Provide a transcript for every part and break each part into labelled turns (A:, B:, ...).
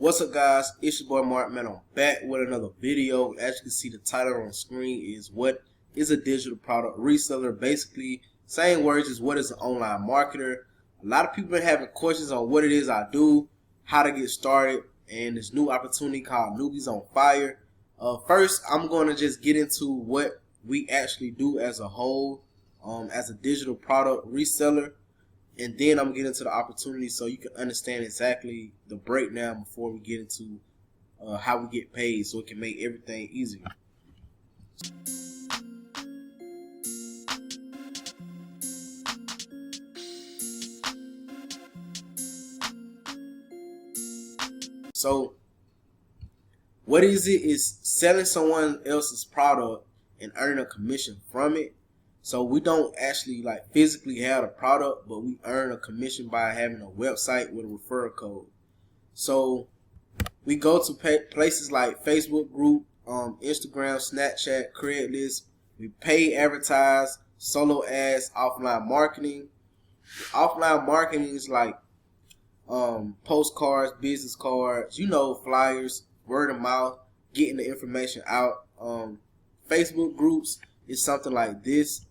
A: What's up, guys? It's your boy Mark, man. I'm back with another video. As you can see, the title on the screen is what is a digital product reseller. Basically, same words as what is an online marketer. A lot of people been having questions on what it is I do, how to get started, and this new opportunity called Newbies on Fire. First, I'm going to just get into what we actually do as a whole, as a digital product reseller. And then I'm going to get into the opportunity so you can understand exactly the breakdown before we get into how we get paid, so it can make everything easier. So what is it? Is selling someone else's product and earning a commission from it. So we don't actually like physically have a product, but we earn a commission by having a website with a referral code. So we go to places like Facebook group, Instagram, Snapchat, Craigslist. We pay, advertise, solo ads, offline marketing. Offline marketing is like postcards, business cards, flyers, word of mouth, getting the information out. Facebook groups is something like this.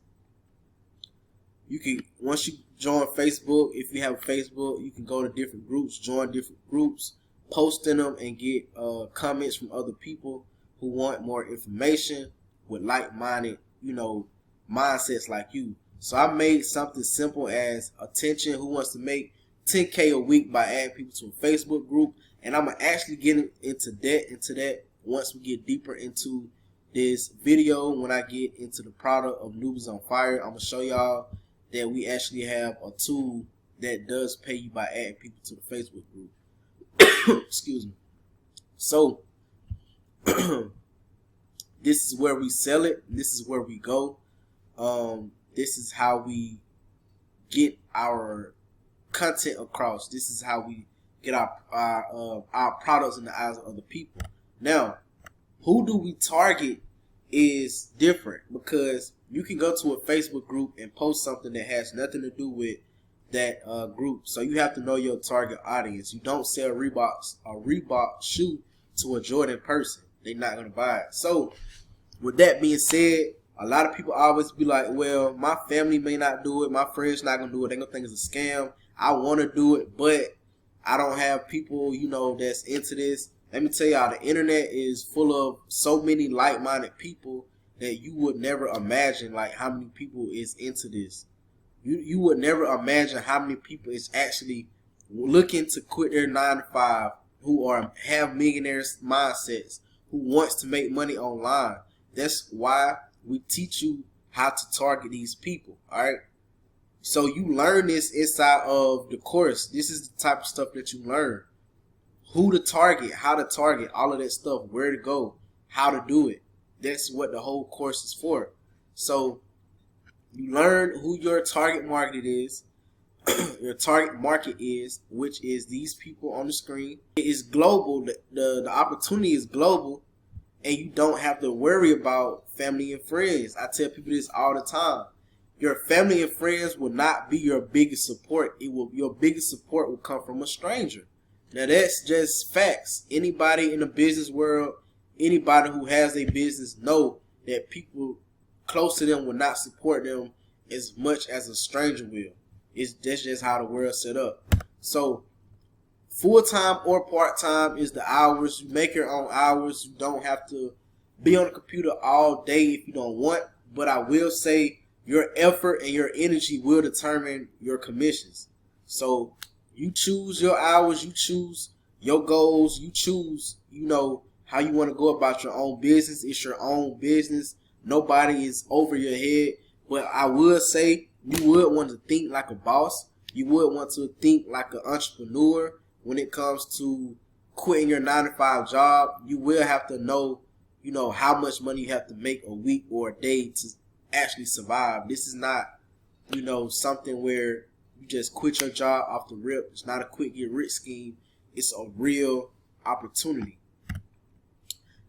A: You can, once you join Facebook, if you have Facebook, you can go to different groups, join different groups, post in them, and get comments from other people who want more information with like-minded, mindsets like you. So I made something simple as attention, who wants to make 10K a week by adding people to a Facebook group. And I'm gonna actually get into that once we get deeper into this video. When I get into the product of Newbies on Fire, I'm gonna show y'all that we actually have a tool that does pay you by adding people to the Facebook group. Excuse me. So this is where we sell it. This is where we go. This is how we get our content across. This is how we get our products in the eyes of other people. Now, who do we target is different, because you can go to a Facebook group and post something that has nothing to do with that group. So you have to know your target audience. You don't sell a Reebok shoe to a Jordan person. They're not going to buy it. So with that being said, a lot of people always be like, well, my family may not do it. My friends not going to do it. They're going to think it's a scam. I want to do it, but I don't have people, that's into this. Let me tell y'all, the internet is full of so many like-minded people that you would never imagine, like, how many people is into this. You would never imagine how many people is actually looking to quit their 9-to-5, who have millionaires mindsets, who wants to make money online. That's why we teach you how to target these people, all right? So you learn this inside of the course. This is the type of stuff that you learn. Who to target, how to target, all of that stuff, where to go, how to do it. That's what the whole course is for. So you learn who your target market is, your target market is, which is these people on the screen. It is global. The opportunity is global, and you don't have to worry about family and friends. I tell people this all the time. Your family and friends will not be your biggest support. Your biggest support will come from a stranger. Now that's just facts. Anybody in the business world, anybody who has a business know that people close to them will not support them as much as a stranger will. That's just how the world's set up. So full-time or part-time is the hours. You make your own hours. You don't have to be on the computer all day if you don't want. But I will say your effort and your energy will determine your commissions. So you choose your hours, you choose your goals, you choose, how you want to go about your own business. It's your own business. Nobody is over your head. But I would say you would want to think like a boss. You would want to think like an entrepreneur when it comes to quitting your 9-to-5 job. You will have to know, how much money you have to make a week or a day to actually survive. This is not, something where you just quit your job off the rip. It's not a quick get rich scheme. It's a real opportunity.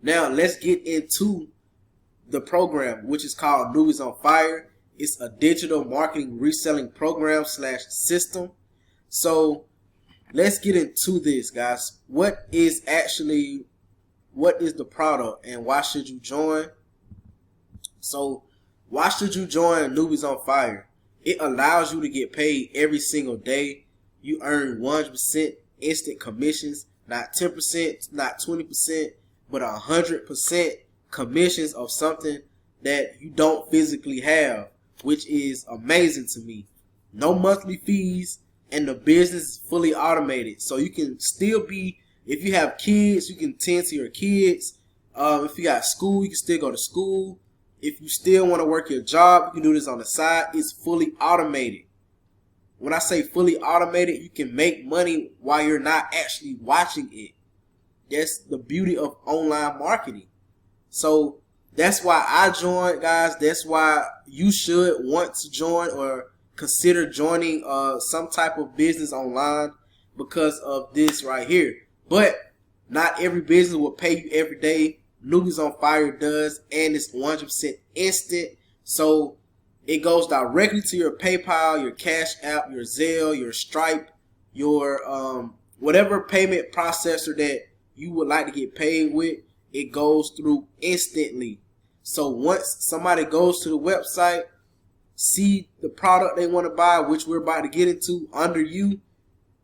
A: Now let's get into the program, which is called Newbies on Fire. It's a digital marketing reselling program / system. So let's get into this, guys. What is the product and why should you join? So why should you join Newbies on Fire? It allows you to get paid every single day. You earn 100% instant commissions, not 10%, not 20%, but 100% commissions of something that you don't physically have, which is amazing to me. No monthly fees, and the business is fully automated. So you can still be, if you have kids, you can tend to your kids. If you got school, you can still go to school. If you still want to work your job, you can do this on the side. It's fully automated. When I say fully automated, you can make money while you're not actually watching it. That's the beauty of online marketing. So that's why I joined, guys. That's why you should want to join or consider joining some type of business online because of this right here. But not every business will pay you every day. Newbies on Fire does, and it's 100% instant. So it goes directly to your PayPal, your Cash App, your Zelle, your Stripe, your whatever payment processor that you would like to get paid with. It goes through instantly. So once somebody goes to the website, see the product they want to buy, which we're about to get into under you,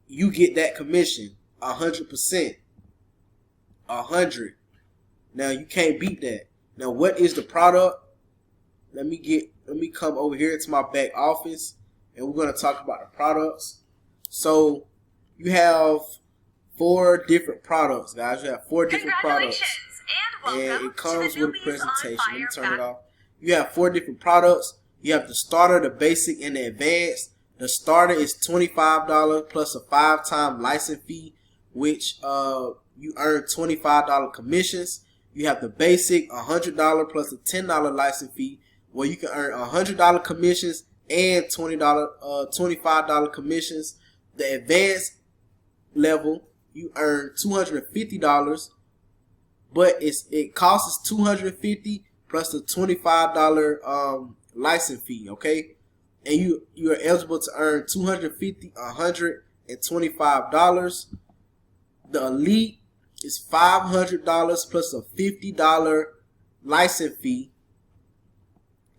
A: you get that commission 100%. 100. Now you can't beat that. Now what is the product? Let me come over here to my back office and we're going to talk about the products. So you have 4 different products, guys. You have 4 different products. And it comes with a presentation. Let me turn it off. You have 4 different products. You have the starter, the basic, and the advanced. The starter is $25 plus a 5-time license fee, which you earn $25 commissions. You have the basic, $100 plus a $10 license fee, where you can earn $100 commissions and $25 commissions. The advanced level, you earn $250, but it costs $250 plus the $25 license fee. Okay, and you are eligible to earn $250, $125. The elite is $500 plus a $50 license fee,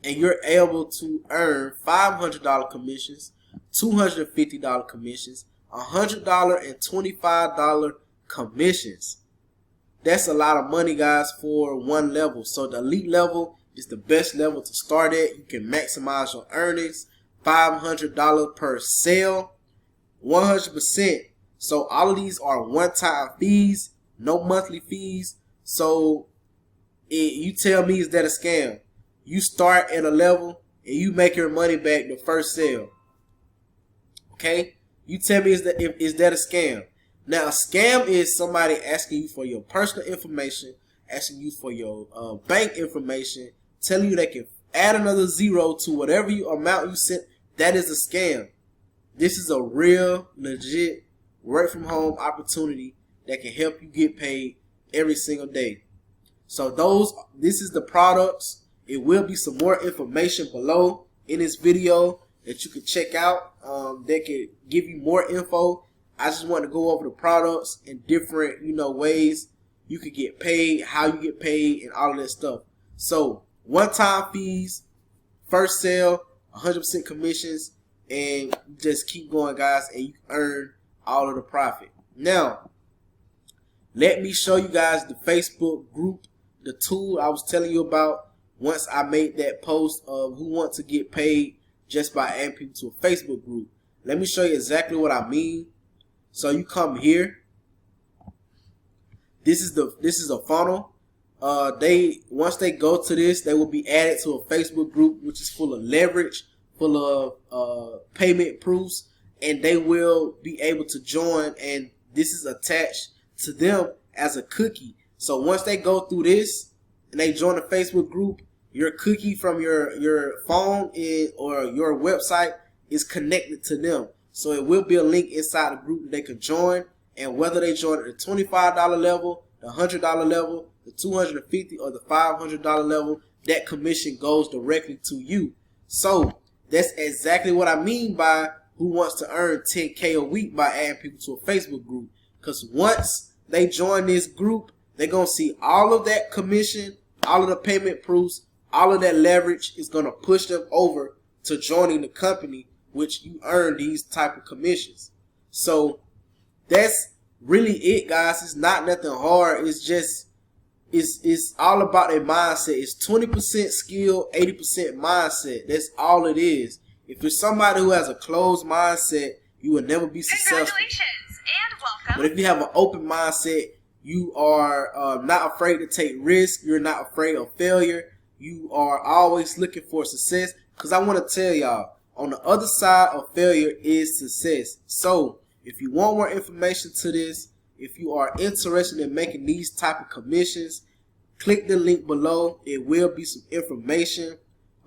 A: and you're able to earn $500 commissions, $250 commissions, $100 and $25 commissions. That's a lot of money, guys, for one level. So the elite level is the best level to start at. You can maximize your earnings. $500 per sale, 100%. So all of these are one-time fees, no monthly fees. So you tell me, is that a scam? You start at a level and you make your money back the first sale. Okay? You tell me, is that a scam? Now, a scam is somebody asking you for your personal information, asking you for your bank information, telling you they can add another zero to whatever amount you sent. That is a scam. This is a real, legit, work from home opportunity that can help you get paid every single day. So this is the products. It will be some more information below in this video that you can check out that can give you more info. I just want to go over the products in different, ways you could get paid, how you get paid, and all of that stuff. So one-time fees, first sale, 100% commissions, and just keep going, guys, and you can earn all of the profit. Now, let me show you guys the Facebook group, the tool I was telling you about once I made that post of who wants to get paid just by adding people to a Facebook group. Let me show you exactly what I mean. So you come here. This is a funnel. Once they go to this, they will be added to a Facebook group which is full of leverage, full of payment proofs, and they will be able to join, and this is attached to them as a cookie. So once they go through this and they join the Facebook group, your cookie from your phone or your website is connected to them. So it will be a link inside the group that they can join, and whether they join at the $25 level, the $100 level, the $250 or the $500 level, that commission goes directly to you. So that's exactly what I mean by who wants to earn 10K a week by adding people to a Facebook group. Because once they join this group, they're going to see all of that commission, all of the payment proofs, all of that leverage is going to push them over to joining the company, which you earn these type of commissions. So that's really it, guys. It's not nothing hard. It's just, it's all about a mindset. It's 20% skill, 80% mindset. That's all it is. If you're somebody who has a closed mindset, you will never be successful.
B: Congratulations and welcome.
A: But if you have an open mindset, you are not afraid to take risks. You're not afraid of failure. You are always looking for success. Because I want to tell y'all, on the other side of failure is success. So if you want more information to this, if you are interested in making these type of commissions, click the link below. It will be some information.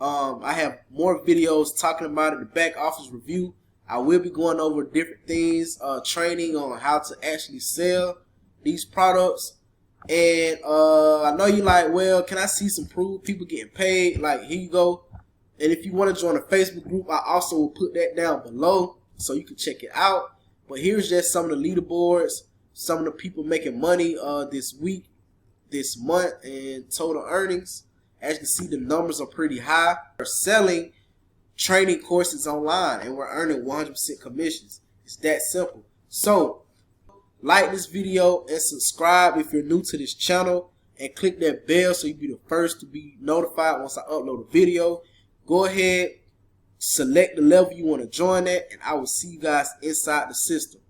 A: I have more videos talking about it, the back office review. I will be going over different things, training on how to actually sell these products. And I know you like, well, can I see some proof, people getting paid? Like, here you go. And if you want to join a Facebook group, I also will put that down below so you can check it out. But here's just some of the leaderboards, some of the people making money this week, this month, and total earnings. As you can see, the numbers are pretty high. We're selling training courses online, and we're earning 100% commissions. It's that simple. So, like this video and subscribe if you're new to this channel, and click that bell so you'll be the first to be notified once I upload a video. Go ahead, select the level you want to join at, and I will see you guys inside the system.